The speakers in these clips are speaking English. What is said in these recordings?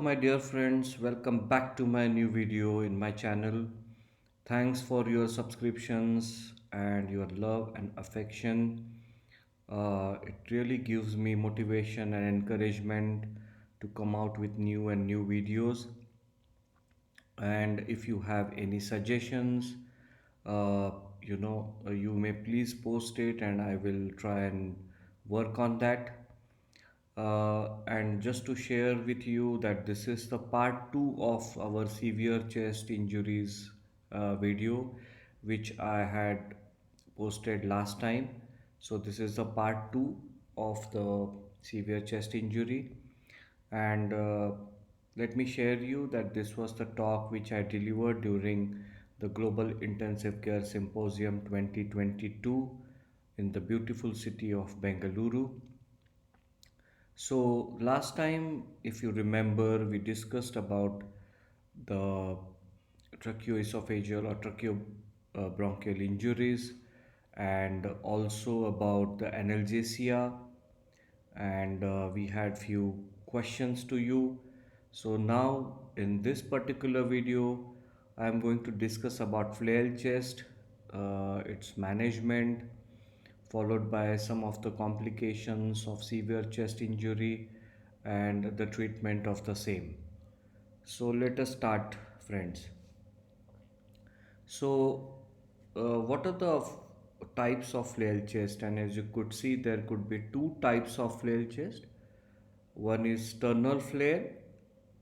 My dear friends, welcome back to my new video in my channel. Thanks for your subscriptions and your love and affection. It really gives me motivation and encouragement to come out with new videos. And if you have any suggestions, uh, you may please post it and I will try and work on that. And just to share with you that this is the part 2 of our severe chest injuries video which I had posted last time. So this is the part 2 of the severe chest injury, and let me share you that this was the talk which I delivered during the Global Intensive Care Symposium 2022 in the beautiful city of Bengaluru. So last time, if you remember, we discussed about the tracheoesophageal or tracheobronchial injuries, and also about the analgesia, and we had few questions to you. So now in this particular video, I am going to discuss about flail chest, its management, followed by some of the complications of severe chest injury and the treatment of the same. So let us start, friends. So, what are the types of flail chest? And as you could see, there could be two types of flail chest. One is sternal flail,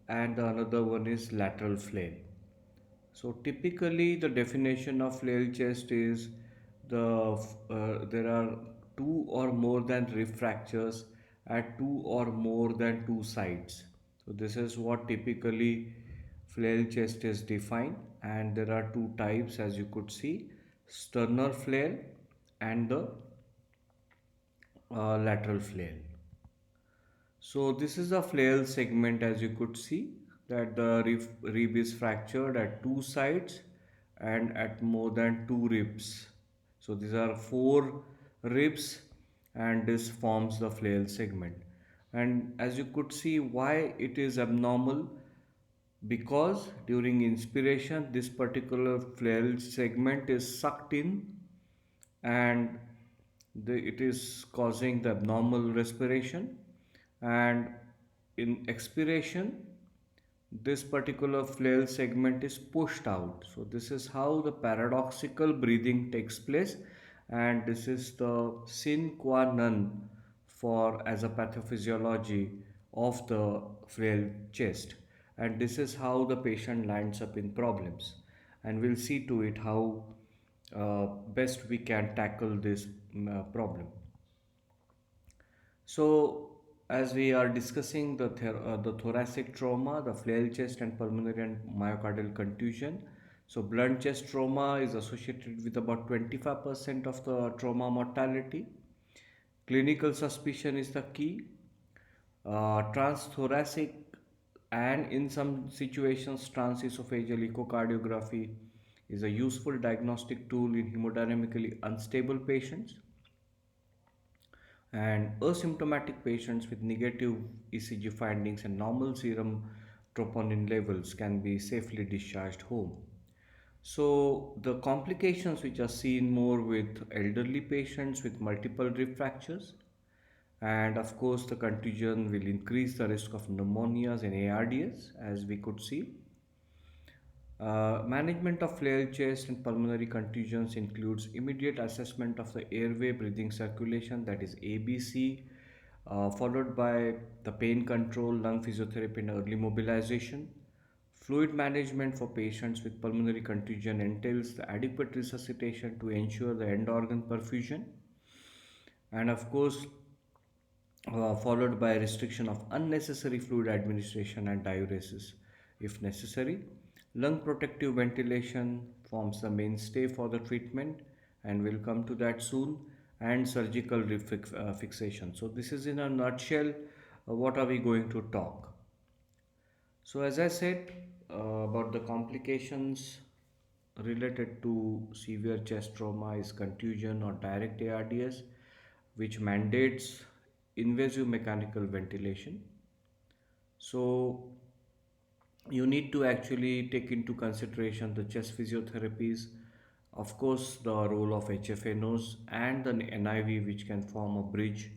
and another one is lateral flail. So typically, the definition of flail chest is there are two or more than rib fractures at two or more than two sides. So this is what typically flail chest is defined, and there are two types, as you could see: sternal flail and the lateral flail. So this is a flail segment, as you could see that the rib is fractured at two sides and at more than two ribs. So these are four ribs and this forms the flail segment. And as you could see, why it is abnormal, because during inspiration this particular flail segment is sucked in, and it is causing the abnormal respiration, and in expiration this particular flail segment is pushed out. So this is how the paradoxical breathing takes place, and this is the sine qua non for as a pathophysiology of the flail chest, and this is how the patient lands up in problems, and we'll see to it how best we can tackle this problem. So, as we are discussing the thoracic trauma, the flail chest and pulmonary and myocardial contusion. So, blunt chest trauma is associated with about 25% of the trauma mortality. Clinical suspicion is the key. Transthoracic and in some situations transesophageal echocardiography is a useful diagnostic tool in hemodynamically unstable patients, and asymptomatic patients with negative ECG findings and normal serum troponin levels can be safely discharged home. So, the complications which are seen more with elderly patients with multiple rib fractures, and of course, the contusion will increase the risk of pneumonias and ARDS, as we could see. Management of flail chest and pulmonary contusions includes immediate assessment of the airway breathing circulation, that is ABC, followed by the pain control, lung physiotherapy, and early mobilization. Fluid management for patients with pulmonary contusion entails the adequate resuscitation to ensure the end organ perfusion, and of course, followed by restriction of unnecessary fluid administration and diuresis if necessary. Lung protective ventilation forms the mainstay for the treatment, and we'll come to that soon, and surgical fixation. So, this is in a nutshell what are we going to talk. So, as I said about the complications related to severe chest trauma is contusion or direct ARDS, which mandates invasive mechanical ventilation. So, you need to actually take into consideration the chest physiotherapies, of course, the role of HFNOs and the NIV, which can form a bridge.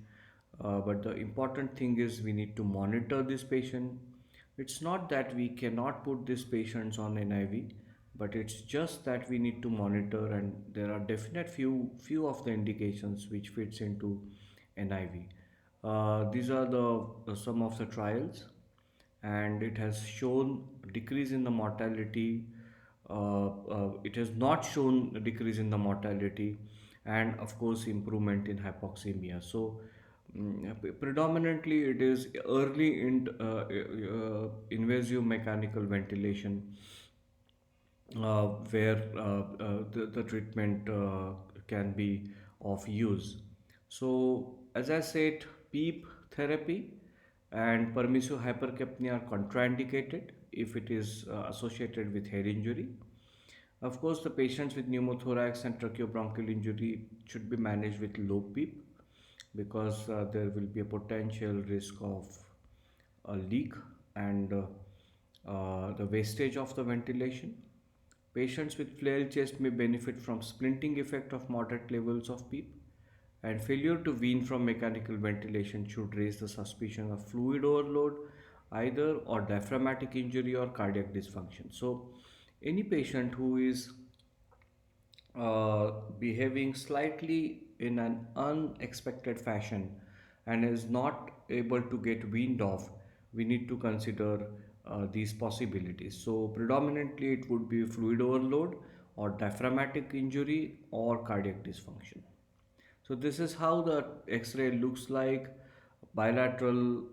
But the important thing is we need to monitor this patient. It's not that we cannot put these patients on NIV, but it's just that we need to monitor, and there are definite few of the indications which fits into NIV. These are the some of the trials, and it has shown decrease in the mortality. It has not shown a decrease in the mortality, and of course improvement in hypoxemia. So predominantly it is early in invasive mechanical ventilation where the treatment can be of use. So, as I said, PEEP therapy and permissive hypercapnia are contraindicated if it is associated with head injury. Of course, the patients with pneumothorax and tracheobronchial injury should be managed with low PEEP because there will be a potential risk of a leak and the wastage of the ventilation. Patients with flail chest may benefit from splinting effect of moderate levels of PEEP, and failure to wean from mechanical ventilation should raise the suspicion of fluid overload, either or diaphragmatic injury or cardiac dysfunction. So, any patient who is behaving slightly in an unexpected fashion and is not able to get weaned off, we need to consider these possibilities. So, predominantly, it would be fluid overload or diaphragmatic injury or cardiac dysfunction. So, this is how the X ray looks like. Bilateral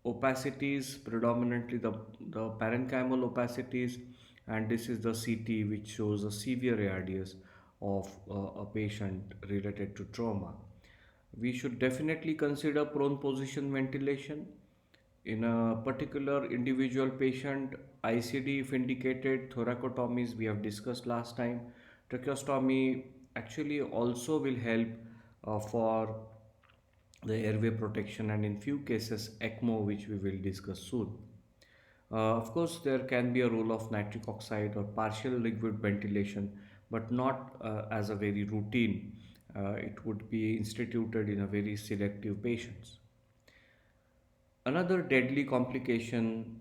opacities, predominantly the parenchymal opacities, and this is the CT which shows a severe ARDS of a patient related to trauma. We should definitely consider prone position ventilation. In a particular individual patient, ICD if indicated, thoracotomies we have discussed last time. Tracheostomy actually also will help for the airway protection, and in few cases ECMO, which we will discuss soon. Of course, there can be a role of nitric oxide or partial liquid ventilation, but not as a very routine. It would be instituted in a very selective patients. Another deadly complication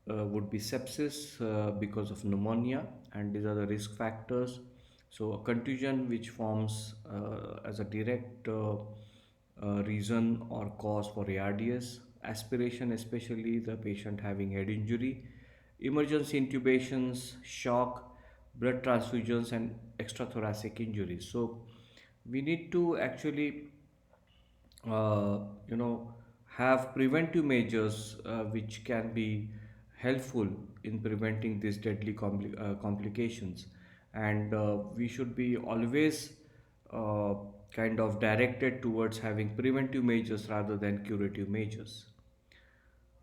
would be sepsis because of pneumonia, and these are the risk factors. So, a contusion which forms as a direct reason or cause for ARDS, aspiration, especially the patient having head injury, emergency intubations, shock, blood transfusions, and extrathoracic injuries. So, we need to actually uh, you know have preventive measures which can be helpful in preventing these deadly complications, and we should be always uh, kind of directed towards having preventive measures rather than curative measures.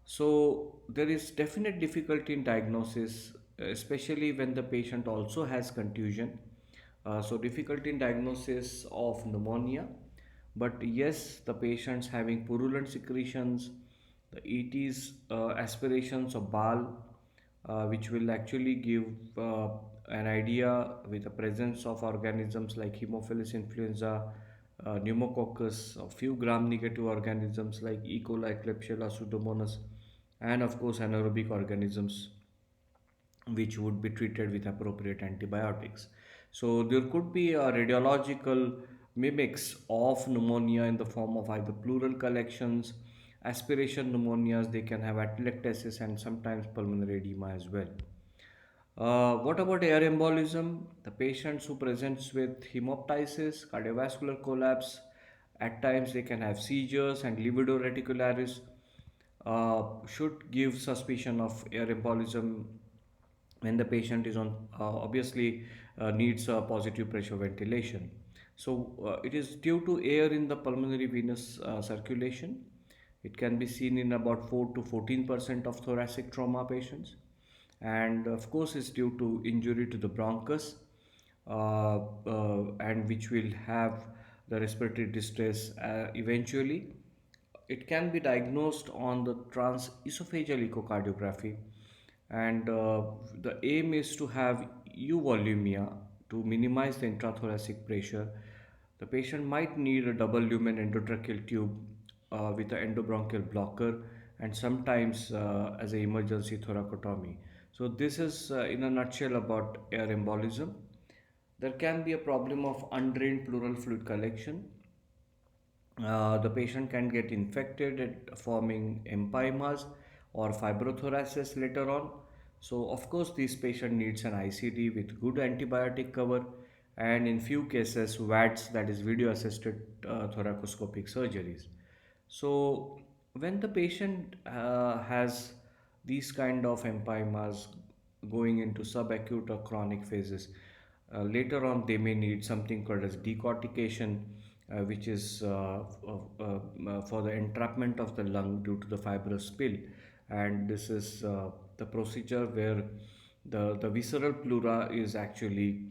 So there is definite difficulty in diagnosis, especially when the patient also has contusion. So difficulty in diagnosis of pneumonia, but yes, the patients having purulent secretions, the ETs, aspirations of bile, which will actually give an idea with the presence of organisms like Haemophilus influenza, pneumococcus, a few gram-negative organisms like E. coli, Klebsiella, Pseudomonas, and of course anaerobic organisms which would be treated with appropriate antibiotics. So there could be a radiological mimics of pneumonia in the form of either pleural collections, aspiration pneumonias, they can have atelectasis and sometimes pulmonary edema as well. What about air embolism? The patients who presents with hemoptysis, cardiovascular collapse, at times they can have seizures and livedo reticularis, should give suspicion of air embolism when the patient is on obviously needs a positive pressure ventilation. So it is due to air in the pulmonary venous circulation. It can be seen in about 4 to 14% of thoracic trauma patients, and of course it's due to injury to the bronchus, and which will have the respiratory distress eventually. It can be diagnosed on the transesophageal echocardiography, and the aim is to have euvolumia to minimize the intrathoracic pressure. The patient might need a double lumen endotracheal tube with an endobronchial blocker, and sometimes as an emergency thoracotomy. So this is in a nutshell about air embolism. There can be a problem of undrained pleural fluid collection. The patient can get infected at forming empymas or fibrothoraces later on. So, of course, this patient needs an ICD with good antibiotic cover, and in few cases, VATS, that is video assisted thoracoscopic surgeries. So, when the patient has these kind of empymas going into subacute or chronic phases, later on they may need something called as decortication, which is for the entrapment of the lung due to the fibrous spill. And this is the procedure where the visceral pleura is actually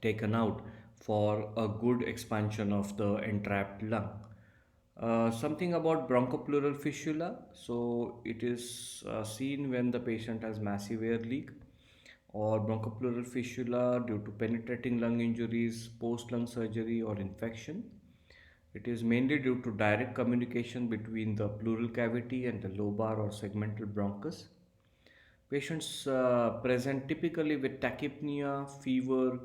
taken out for a good expansion of the entrapped lung. Something about bronchopleural fistula. So it is seen when the patient has massive air leak or bronchopleural fistula due to penetrating lung injuries, post lung surgery, or infection. It is mainly due to direct communication between the pleural cavity and the lobar or segmental bronchus. Patients present typically with tachypnea, fever,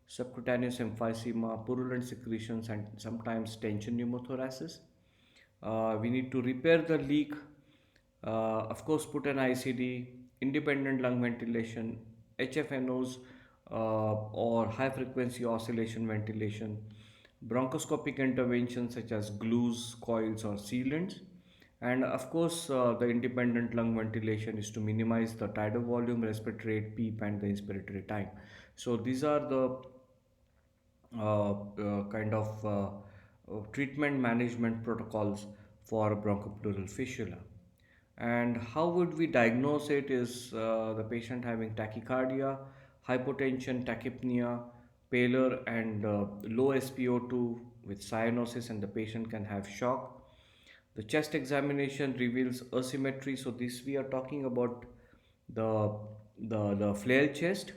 subcutaneous emphysema, purulent secretions, and sometimes tension pneumothoracis. We need to repair the leak, of course, put an ICD, independent lung ventilation, HFNOs, or high frequency oscillation ventilation, bronchoscopic interventions such as glues, coils, or sealants. And of course, the independent lung ventilation is to minimize the tidal volume, respiratory rate, PEEP, and the inspiratory time. So these are the kind of treatment management protocols for bronchopleural fistula. And how would we diagnose it is the patient having tachycardia, hypotension, tachypnea, pallor, and low SpO2 with cyanosis, and the patient can have shock. The chest examination reveals asymmetry. So this we are talking about the the flail chest.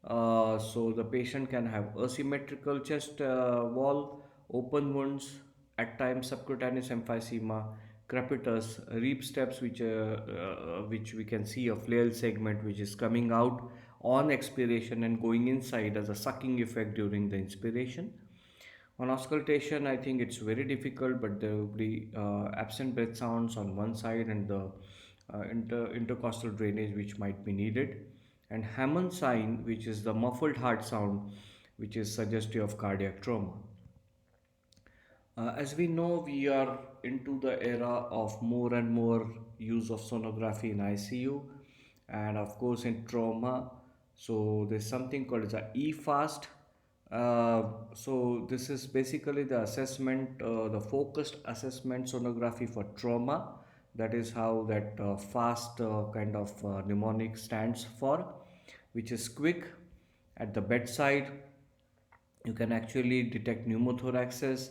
So the patient can have asymmetrical chest wall, open wounds, at times subcutaneous emphysema, crepitus, reap steps, which we can see a flail segment which is coming out on expiration and going inside as a sucking effect during the inspiration. On auscultation, I think it's very difficult, but there will be absent breath sounds on one side and the intercostal drainage which might be needed. And Hammond sign, which is the muffled heart sound, which is suggestive of cardiac trauma. As we know, we are into the era of more and more use of sonography in ICU and, of course, in trauma. So, there's something called as a EFAST. So, this is basically the assessment, the focused assessment sonography for trauma. That is how that fast kind of mnemonic stands for, which is quick at the bedside. You can actually detect pneumothoraxes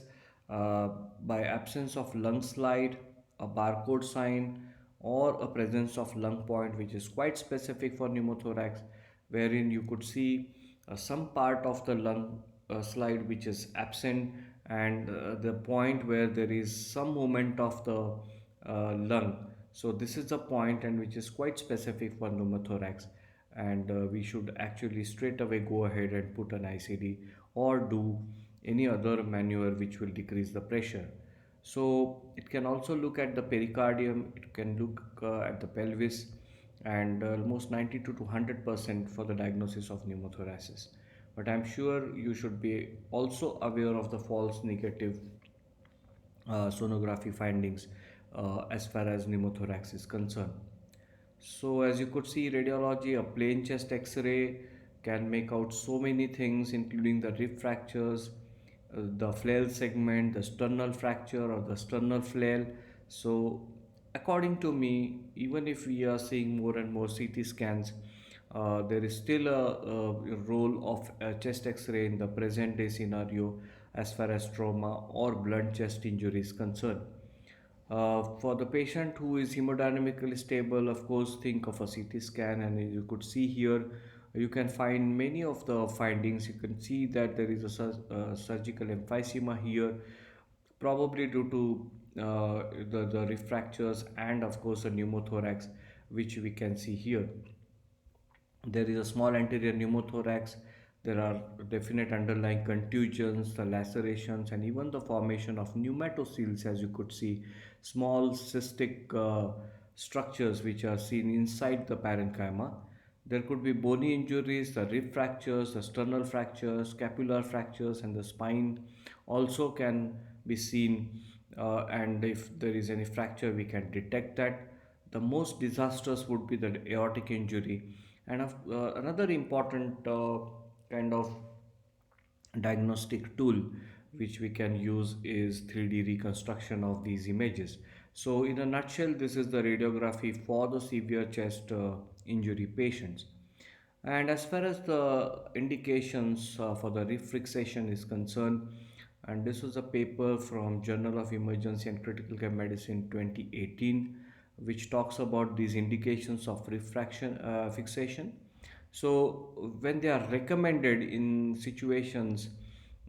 uh, by absence of lung slide, a barcode sign, or a presence of lung point, which is quite specific for pneumothorax, wherein you could see some part of the lung slide which is absent, and the point where there is some movement of the lung. So this is the point, and which is quite specific for pneumothorax, and we should actually straight away go ahead and put an ICD or do any other maneuver which will decrease the pressure. So it can also look at the pericardium, it can look at the pelvis, and almost 92 to 100% for the diagnosis of pneumothorax. But I'm sure you should be also aware of the false negative sonography findings as far as pneumothorax is concerned. So, as you could see, radiology, a plain chest x ray can make out so many things, including the rib fractures, the flail segment, the sternal fracture, or the sternal flail. So, according to me, even if we are seeing more and more CT scans, there is still a role of a chest x ray in the present day scenario as far as trauma or blunt chest injury is concerned. For the patient who is hemodynamically stable, of course, think of a CT scan, and you could see here, you can find many of the findings. You can see that there is a surgical emphysema here, probably due to the refractures and, of course, a pneumothorax, which we can see here. There is a small anterior pneumothorax. There are definite underlying contusions, the lacerations, and even the formation of pneumatoceles, as you could see, small cystic structures which are seen inside the parenchyma. There could be bony injuries, the rib fractures, the sternal fractures, scapular fractures, and the spine also can be seen. And if there is any fracture, we can detect that. The most disastrous would be the aortic injury. And another important kind of diagnostic tool which we can use is 3D reconstruction of these images. So, in a nutshell, this is the radiography for the severe chest injury patients. And as far as the indications for the refixation is concerned, and this was a paper from Journal of Emergency and Critical Care Medicine 2018, which talks about these indications of refraction fixation. So when they are recommended in situations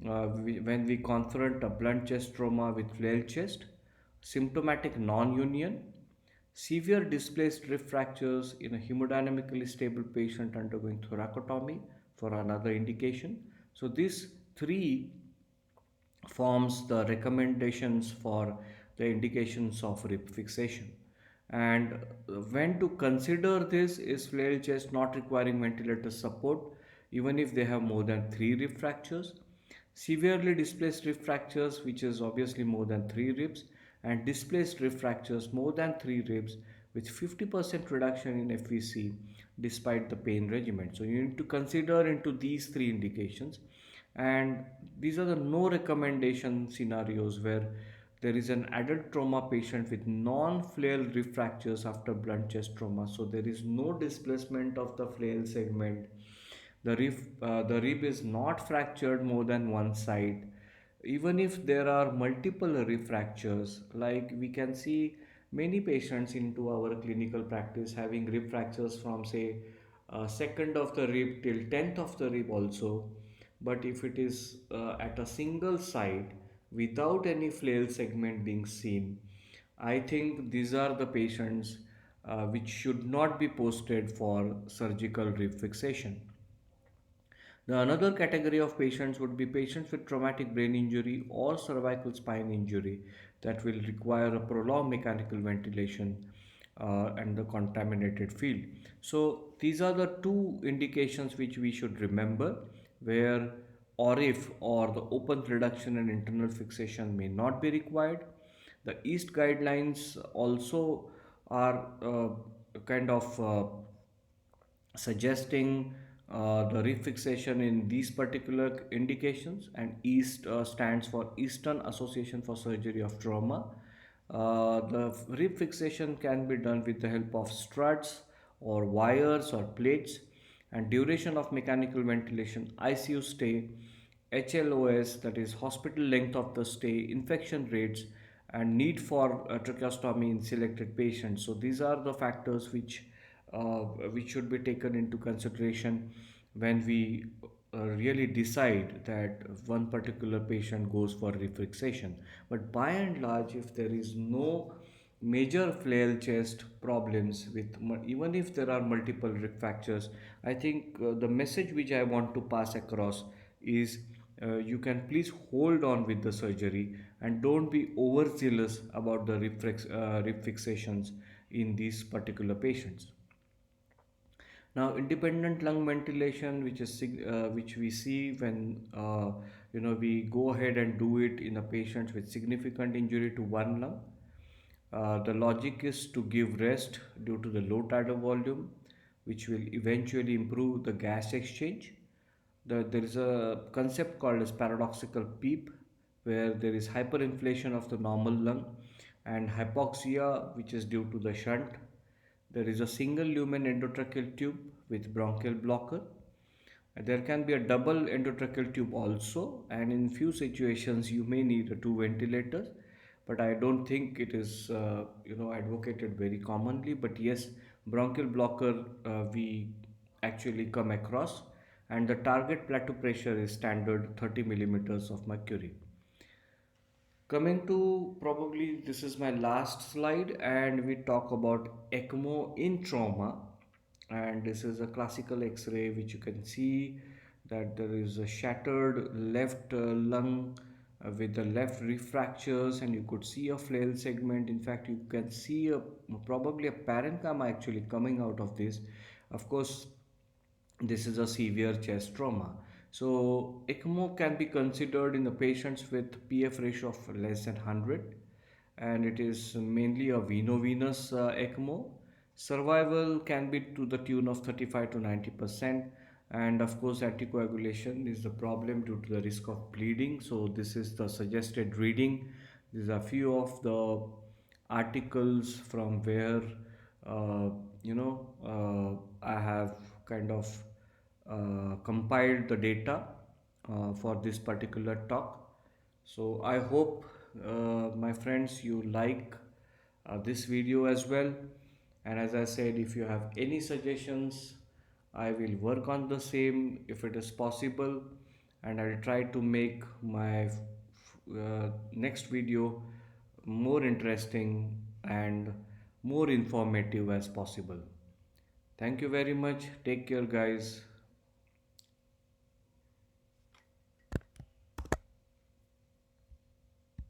when we confront a blunt chest trauma with flail chest, symptomatic non-union, severe displaced rib fractures in a hemodynamically stable patient undergoing thoracotomy for another indication. So these three forms the recommendations for the indications of rib fixation. And when to consider this is flail chest not requiring ventilator support even if they have more than 3 rib fractures, severely displaced rib fractures which is obviously more than 3 ribs, and displaced rib fractures more than 3 ribs with 50% reduction in FVC despite the pain regimen. So you need to consider into these three indications, and these are the no recommendation scenarios where there is an adult trauma patient with non-flail rib fractures after blunt chest trauma. So there is no displacement of the flail segment. The rib is not fractured more than one side. Even if there are multiple rib fractures, like we can see many patients into our clinical practice having rib fractures from say second of the rib till 10th of the rib also. But if it is at a single side without any flail segment being seen, I think these are the patients which should not be posted for surgical rib fixation. The another category of patients would be patients with traumatic brain injury or cervical spine injury that will require a prolonged mechanical ventilation and the contaminated field. So these are the two indications which we should remember where ORIF or the open reduction and internal fixation may not be required. The East guidelines also are kind of suggesting the refixation in these particular indications, and east stands for Eastern Association for Surgery of Trauma. The refixation can be done with the help of struts or wires or plates, and duration of mechanical ventilation, ICU stay, HLOS, that is hospital length of the stay, infection rates, and need for tracheostomy in selected patients. So these are the factors which should be taken into consideration when we really decide that one particular patient goes for refixation. But by and large, if there is no major flail chest problems with even if there are multiple rib fractures, I think the message which I want to pass across is you can please hold on with the surgery and don't be overzealous about the rib fixations in these particular patients. Now, independent lung ventilation, which we see when we go ahead and do it in a patient with significant injury to one lung. The logic is to give rest due to the low tidal volume, which will eventually improve the gas exchange. There is a concept called as paradoxical PEEP, where there is hyperinflation of the normal lung and hypoxia, which is due to the shunt. There is a single lumen endotracheal tube with bronchial blocker. There can be a double endotracheal tube also, and in few situations you may need two ventilators. but I don't think it is advocated very commonly. But yes, bronchial blocker we actually come across, and the target plateau pressure is standard 30 millimeters of mercury. Coming to, probably this is my last slide, and we talk about ECMO in trauma. And this is a classical X-ray which you can see that there is a shattered left lung with the left refractures, and you could see a flail segment. In fact, you can see a probably a parenchyma actually coming out of this. Of course, this is a severe chest trauma. So, ECMO can be considered in the patients with PF ratio of less than 100, and it is mainly a veno-venous ECMO. Survival can be to the tune of 35 to 90%, and of course, anticoagulation is the problem due to the risk of bleeding. So, this is the suggested reading. These are few of the articles from where uh, I have kind of compiled the data for this particular talk. So I hope, my friends, you like this video as well. And as I said, if you have any suggestions, I will work on the same if it is possible, and I'll try to make my next video more interesting and more informative as possible. Thank you very much. Take care, guys.